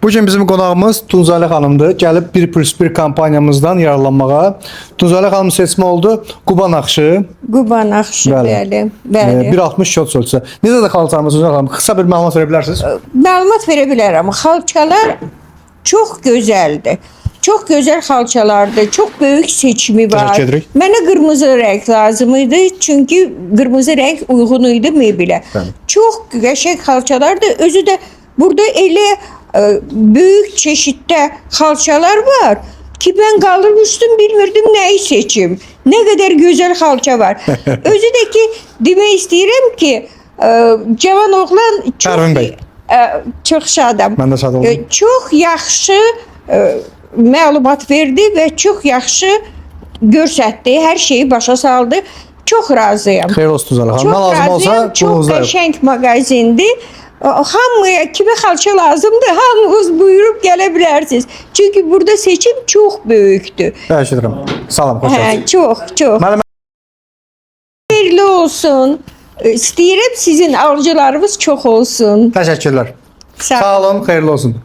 Bugün bizim qonağımız Tunzalə xanımdır. Gəlib 1+1 kampaniyamızdan yararlanmağa. Tunzalə xanım seçmə oldu. Quba naxşı. Quba naxşı, bəli. 1.60 şot ölçüsü. Necə də xalçamız Tunzalə xanım? Qısa bir məlumat verə bilərsiniz? Məlumat verə bilərəm. Xalçalar çox gözəldir. Çox gözəl xalçalardır. Çox böyük seçimi var. Təşəkkür edirik. Mənə qırmızı rəng lazım idi. Çünki qırmızı rəng uyğun idi mebelə. Bəli. Çox qəşəng xalçalardır. Özü də burada elə böyük çeşiddə xalçalar var ki mən qalırmışdım, bilmirdim nəyi seçim. Nə qədər gözəl xalça var. Özü də ki demək istəyirəm ki cavan oğlan Pərvin bəy. çox şadam. Mən də şad oldum. Çox yaxşı məlumat verdi və çox yaxşı göstərdi, hər şeyi başa saldı. Çox razıyam. Xeyir olsun Tunzalə xanım. Çox Nə lazım olsa razıyam. Çox qulumuzdayıq. qəşəng mağazindir. Hamıya kimə xalça lazımdır, hamınız buyurub gələ bilərsiniz. Çünki burada seçim çox böyükdür. Təşəkkür edirəm. Salam, xoş gəldiniz. Çox. Mənim Xeyirli olsun. İstəyirəm sizin alıcılarınız çox olsun. təşəkkürlər. Sağ Sağ olun, xeyirli olsun.